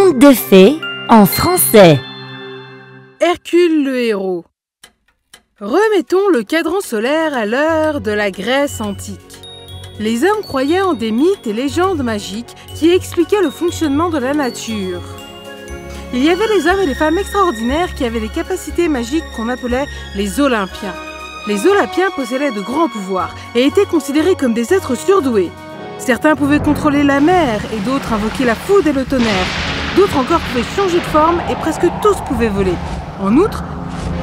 Conte de fées en français. Hercule le héros. Remettons le cadran solaire à l'heure de la Grèce antique. Les hommes croyaient en des mythes et légendes magiques qui expliquaient le fonctionnement de la nature. Il y avait des hommes et des femmes extraordinaires qui avaient des capacités magiques qu'on appelait les Olympiens. Les Olympiens possédaient de grands pouvoirs et étaient considérés comme des êtres surdoués. Certains pouvaient contrôler la mer et d'autres invoquer la foudre et le tonnerre. D'autres encore pouvaient changer de forme et presque tous pouvaient voler. En outre,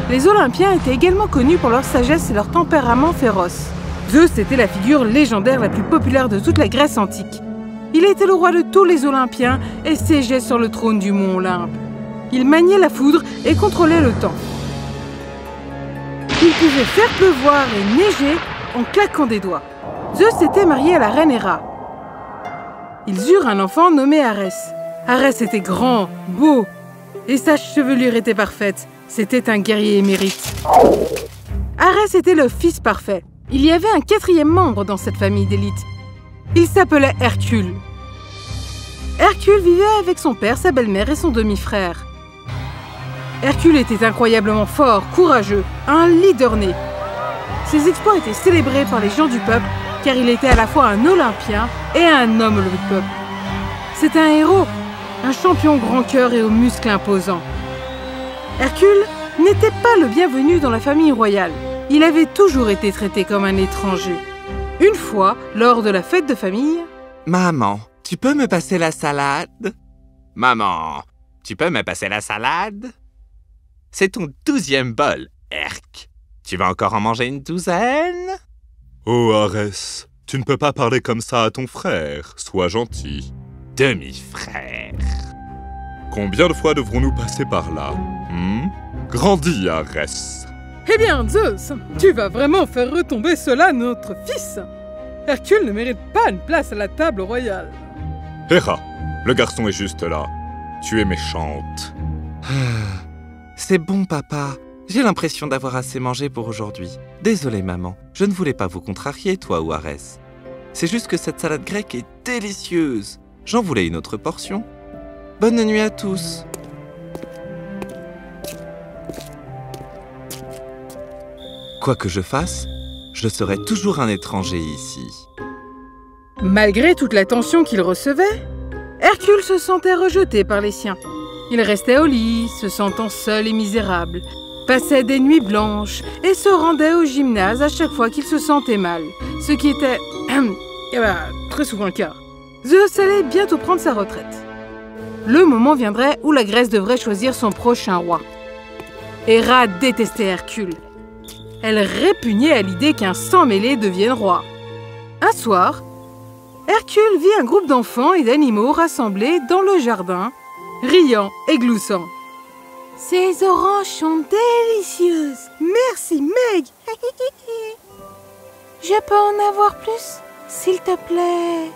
les Olympiens étaient également connus pour leur sagesse et leur tempérament féroce. Zeus était la figure légendaire la plus populaire de toute la Grèce antique. Il était le roi de tous les Olympiens et siégeait sur le trône du mont Olympe. Il maniait la foudre et contrôlait le temps. Il pouvait faire pleuvoir et neiger en claquant des doigts. Zeus était marié à la reine Héra. Ils eurent un enfant nommé Arès. Arès était grand, beau, et sa chevelure était parfaite. C'était un guerrier émérite. Arès était le fils parfait. Il y avait un quatrième membre dans cette famille d'élite. Il s'appelait Hercule. Hercule vivait avec son père, sa belle-mère et son demi-frère. Hercule était incroyablement fort, courageux, un leader né. Ses exploits étaient célébrés par les gens du peuple, car il était à la fois un Olympien et un homme du peuple. C'était un héros, un champion grand cœur et aux muscles imposants. Hercule n'était pas le bienvenu dans la famille royale. Il avait toujours été traité comme un étranger. Une fois, lors de la fête de famille... Maman, tu peux me passer la salade? Maman, tu peux me passer la salade? C'est ton 12e bol, Herc. Tu vas encore en manger une douzaine? Oh, Arès, tu ne peux pas parler comme ça à ton frère. Sois gentil. Demi-frère. Combien de fois devrons-nous passer par là? Grandis, Arès. Eh bien, Zeus, tu vas vraiment faire retomber cela notre fils. Hercule ne mérite pas une place à la table royale. Héra, le garçon est juste là. Tu es méchante. C'est bon, papa. J'ai l'impression d'avoir assez mangé pour aujourd'hui. Désolé, maman. Je ne voulais pas vous contrarier, toi ou Arès. C'est juste que cette salade grecque est délicieuse. J'en voulais une autre portion. Bonne nuit à tous. Quoi que je fasse, je serai toujours un étranger ici. Malgré toute l'attention qu'il recevait, Hercule se sentait rejeté par les siens. Il restait au lit, se sentant seul et misérable, passait des nuits blanches et se rendait au gymnase à chaque fois qu'il se sentait mal, ce qui était très souvent le cas. Zeus allait bientôt prendre sa retraite. Le moment viendrait où la Grèce devrait choisir son prochain roi. Héra détestait Hercule. Elle répugnait à l'idée qu'un sang-mêlé devienne roi. Un soir, Hercule vit un groupe d'enfants et d'animaux rassemblés dans le jardin, riant et gloussant. « Ces oranges sont délicieuses. Merci, Meg. Je peux en avoir plus, s'il te plaît. »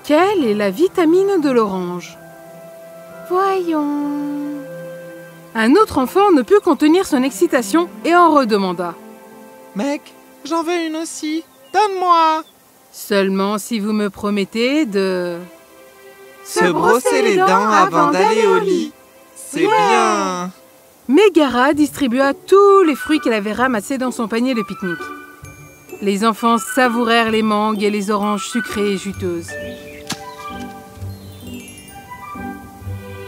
Quelle est la vitamine de l'orange? Voyons... Un autre enfant ne put contenir son excitation et en redemanda. « Meg, j'en veux une aussi. Donne-moi !» Seulement si vous me promettez de... Se brosser les dents avant d'aller au lit. C'est bien. Mégara distribua tous les fruits qu'elle avait ramassés dans son panier de pique-nique. Les enfants savourèrent les mangues et les oranges sucrées et juteuses.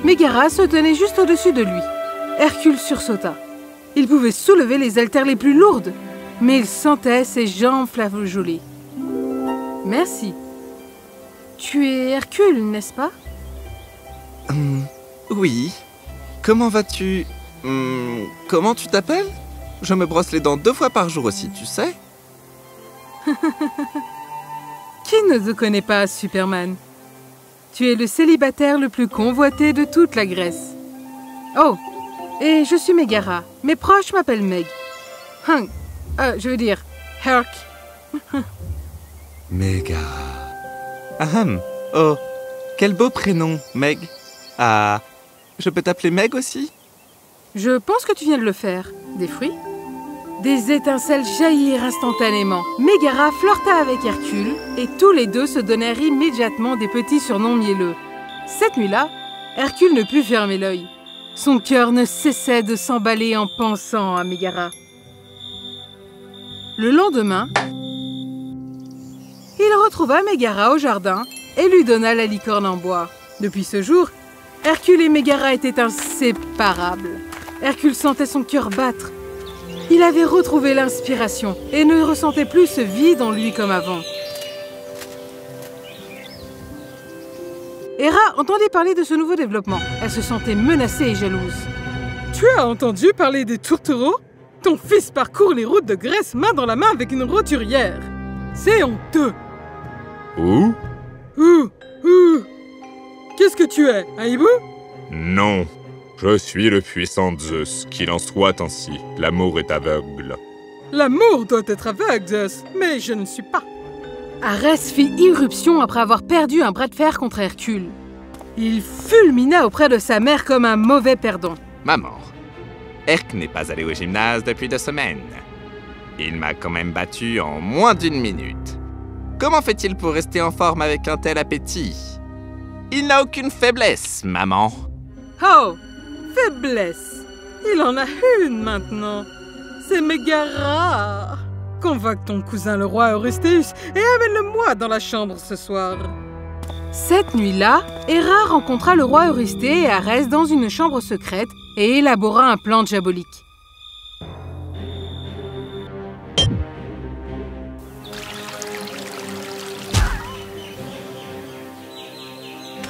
Mégara se tenait juste au-dessus de lui. Hercule sursauta. Il pouvait soulever les haltères les plus lourdes, mais il sentait ses jambes flageoler. « Merci. Tu es Hercule, n'est-ce pas ?» Oui. Comment vas-tu? Comment tu t'appelles? Je me brosse les dents 2 fois par jour aussi, tu sais? Qui ne te connaît pas, Superman? Tu es le célibataire le plus convoité de toute la Grèce. Oh, et je suis Mégara. Mes proches m'appellent Meg. Je veux dire, Herc. Mégara. Oh, quel beau prénom, Meg. Ah, je peux t'appeler Meg aussi? Je pense que tu viens de le faire. Des fruits? Des étincelles jaillirent instantanément. Mégara flirta avec Hercule et tous les deux se donnèrent immédiatement des petits surnoms mielleux. Cette nuit-là, Hercule ne put fermer l'œil. Son cœur ne cessait de s'emballer en pensant à Mégara. Le lendemain, il retrouva Mégara au jardin et lui donna la licorne en bois. Depuis ce jour, Hercule et Mégara étaient inséparables. Hercule sentait son cœur battre. Il avait retrouvé l'inspiration et ne ressentait plus ce vide en lui comme avant. Héra entendit parler de ce nouveau développement. Elle se sentait menacée et jalouse. « Tu as entendu parler des tourtereaux? Ton fils parcourt les routes de Grèce main dans la main avec une roturière. C'est honteux. » Où? Qu'est-ce que tu es, un hibou? Non. Je suis le puissant Zeus, qu'il en soit ainsi. L'amour est aveugle. L'amour doit être aveugle, Zeus, mais je ne suis pas. Arès fit irruption après avoir perdu un bras de fer contre Hercule. Il fulmina auprès de sa mère comme un mauvais perdant. Maman, Herc n'est pas allé au gymnase depuis 2 semaines. Il m'a quand même battu en moins d'1 minute. Comment fait-il pour rester en forme avec un tel appétit? Il n'a aucune faiblesse, maman. Oh, faiblesse. Il en a une maintenant. C'est Mégara. Convoque ton cousin le roi Eurystheus et amène-le-moi dans la chambre ce soir. Cette nuit-là, Héra rencontra le roi Eurysthée et Arès dans une chambre secrète et élabora un plan diabolique.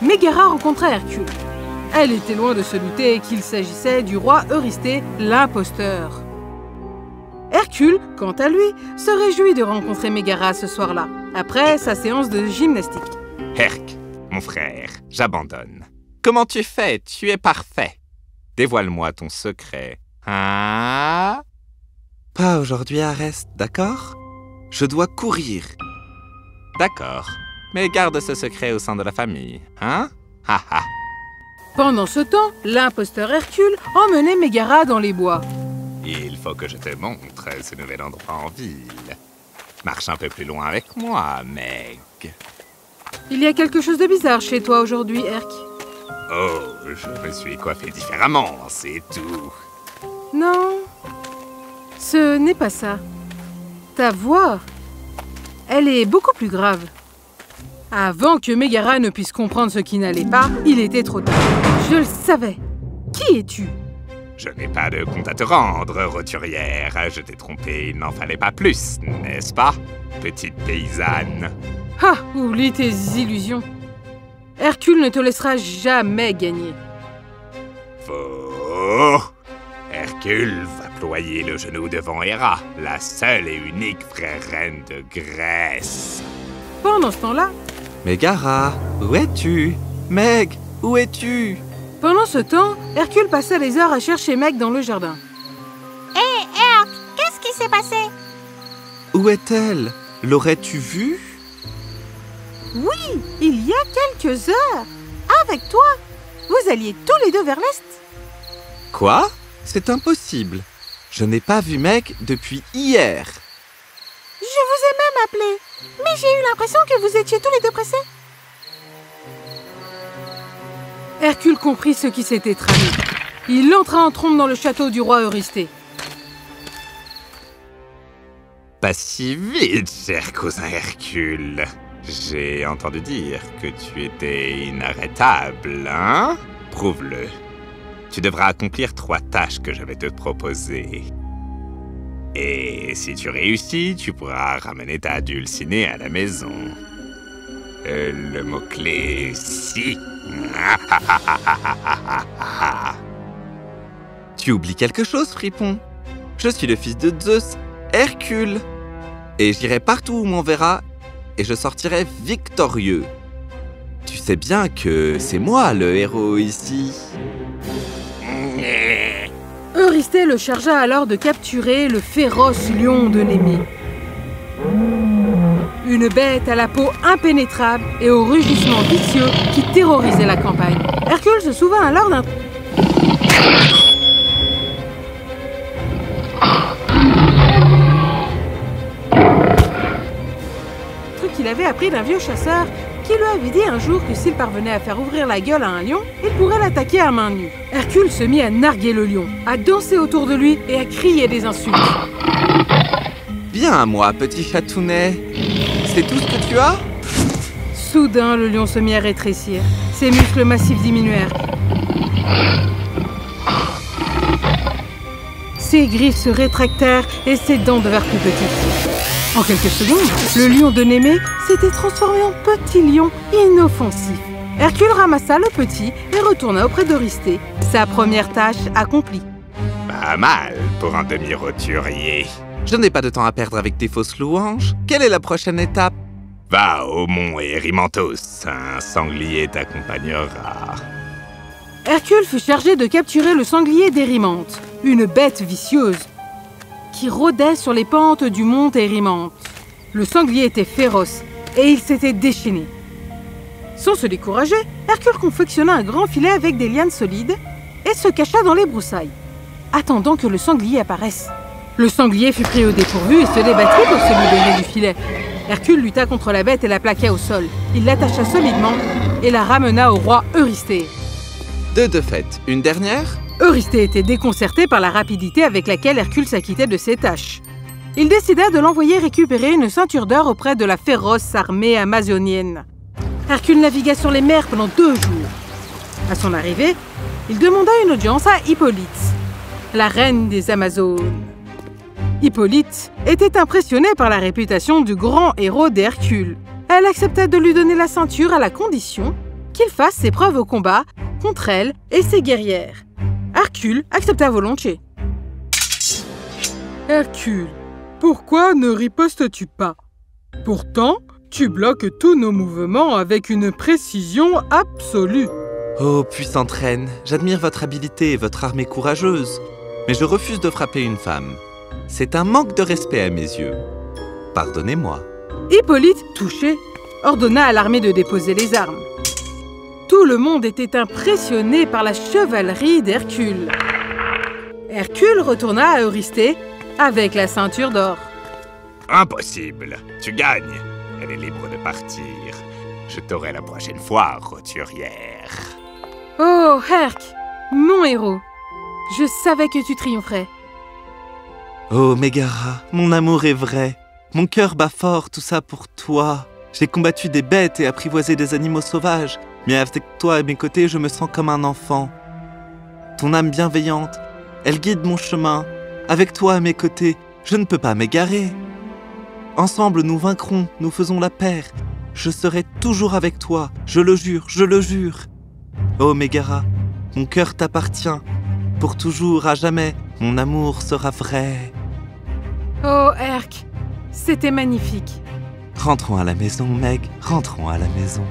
Mégara rencontra Hercule. Elle était loin de se douter qu'il s'agissait du roi Eurysthée, l'imposteur. Hercule, quant à lui, se réjouit de rencontrer Mégara ce soir-là, après sa séance de gymnastique. Herc, mon frère, j'abandonne. Comment tu fais? Tu es parfait. Dévoile-moi ton secret. Hein? Pas aujourd'hui, Arès, d'accord? Je dois courir. D'accord, mais garde ce secret au sein de la famille, hein? Ha ha. Pendant ce temps, l'imposteur Hercule emmenait Mégara dans les bois. Il faut que je te montre ce nouvel endroit en ville. Marche un peu plus loin avec moi, Meg. Il y a quelque chose de bizarre chez toi aujourd'hui, Herc. Oh, je me suis coiffé différemment, c'est tout. Non, ce n'est pas ça. Ta voix, elle est beaucoup plus grave. Avant que Mégara ne puisse comprendre ce qui n'allait pas, il était trop tard. Je le savais. Qui es-tu? Je n'ai pas de compte à te rendre, roturière. Je t'ai trompé, il n'en fallait pas plus, n'est-ce pas, petite paysanne? Ah, oublie tes illusions. Hercule ne te laissera jamais gagner. Faux. Hercule va ployer le genou devant Héra, la seule et unique vraie reine de Grèce. Pendant ce temps-là... Mégara, où es-tu? Meg, où es-tu? Pendant ce temps, Hercule passait les heures à chercher Meg dans le jardin. Hé, Herc, qu'est-ce qui s'est passé? Où est-elle? L'aurais-tu vue? Oui, il y a quelques heures. Avec toi, vous alliez tous les deux vers l'est. Quoi? C'est impossible. Je n'ai pas vu Meg depuis hier. Je vous ai même appelé, mais j'ai eu l'impression que vous étiez tous les deux pressés. Hercule comprit ce qui s'était tramé. Il entra en trompe dans le château du roi Eurysthée. Pas si vite, cher cousin Hercule. J'ai entendu dire que tu étais inarrêtable, hein? Prouve-le. Tu devras accomplir 3 tâches que je vais te proposer. Et si tu réussis, tu pourras ramener ta dulcinée à la maison. Le mot-clé, si. Tu oublies quelque chose, Fripon? Je suis le fils de Zeus, Hercule. Et j'irai partout où m'on verra, et je sortirai victorieux. Tu sais bien que c'est moi le héros ici. Eurysthée le chargea alors de capturer le féroce lion de Némée. Une bête à la peau impénétrable et au rugissement vicieux qui terrorisait la campagne. Hercule se souvint alors d'un... truc qu'il avait appris d'un vieux chasseur qui lui avait dit un jour que s'il parvenait à faire ouvrir la gueule à un lion, il pourrait l'attaquer à main nue. Hercule se mit à narguer le lion, à danser autour de lui et à crier des insultes. Viens à moi, petit chatounet. C'est tout ce que tu as? Soudain, le lion se mit à rétrécir. Ses muscles massifs diminuèrent. Ses griffes se rétractèrent et ses dents devinrent plus petites. En quelques secondes, le lion de Némée s'était transformé en petit lion inoffensif. Hercule ramassa le petit et retourna auprès d'Eurysthée. Sa première tâche accomplie. Pas mal pour un demi-roturier. Je n'ai pas de temps à perdre avec tes fausses louanges. Quelle est la prochaine étape? Va au mont Erymanthos, un sanglier t'accompagnera. Hercule fut chargé de capturer le sanglier d'Érymanthe, une bête vicieuse, qui rôdait sur les pentes du mont Érymanthe. Le sanglier était féroce et il s'était déchaîné. Sans se décourager, Hercule confectionna un grand filet avec des lianes solides et se cacha dans les broussailles, attendant que le sanglier apparaisse. Le sanglier fut pris au dépourvu et se débattit pour se libérer du filet. Hercule lutta contre la bête et la plaqua au sol. Il l'attacha solidement et la ramena au roi Eurysthée. Deux de fait. Une dernière? Eurysthée était déconcerté par la rapidité avec laquelle Hercule s'acquittait de ses tâches. Il décida de l'envoyer récupérer une ceinture d'or auprès de la féroce armée amazonienne. Hercule navigua sur les mers pendant 2 jours. À son arrivée, il demanda une audience à Hippolyte, la reine des Amazones. Hippolyte était impressionnée par la réputation du grand héros d'Hercule. Elle accepta de lui donner la ceinture à la condition qu'il fasse ses preuves au combat contre elle et ses guerrières. Hercule accepta volontiers. Hercule, pourquoi ne ripostes-tu pas? Pourtant, tu bloques tous nos mouvements avec une précision absolue. Oh, puissante reine, j'admire votre habileté et votre armée courageuse, mais je refuse de frapper une femme. C'est un manque de respect à mes yeux. Pardonnez-moi. Hippolyte, touché, ordonna à l'armée de déposer les armes. Tout le monde était impressionné par la chevalerie d'Hercule. Hercule retourna à Eurysthée avec la ceinture d'or. Impossible. Tu gagnes. Elle est libre de partir. Je t'aurai la prochaine fois, roturière. Oh, Herc, mon héros, je savais que tu triompherais. Oh, Mégara, mon amour est vrai. Mon cœur bat fort, tout ça pour toi. J'ai combattu des bêtes et apprivoisé des animaux sauvages. Mais avec toi à mes côtés, je me sens comme un enfant. Ton âme bienveillante, elle guide mon chemin. Avec toi à mes côtés, je ne peux pas m'égarer. Ensemble, nous vaincrons, nous faisons la paire. Je serai toujours avec toi, je le jure, je le jure. Oh Mégara, mon cœur t'appartient. Pour toujours, à jamais, mon amour sera vrai. Oh, Herc, c'était magnifique. Rentrons à la maison, Meg, rentrons à la maison.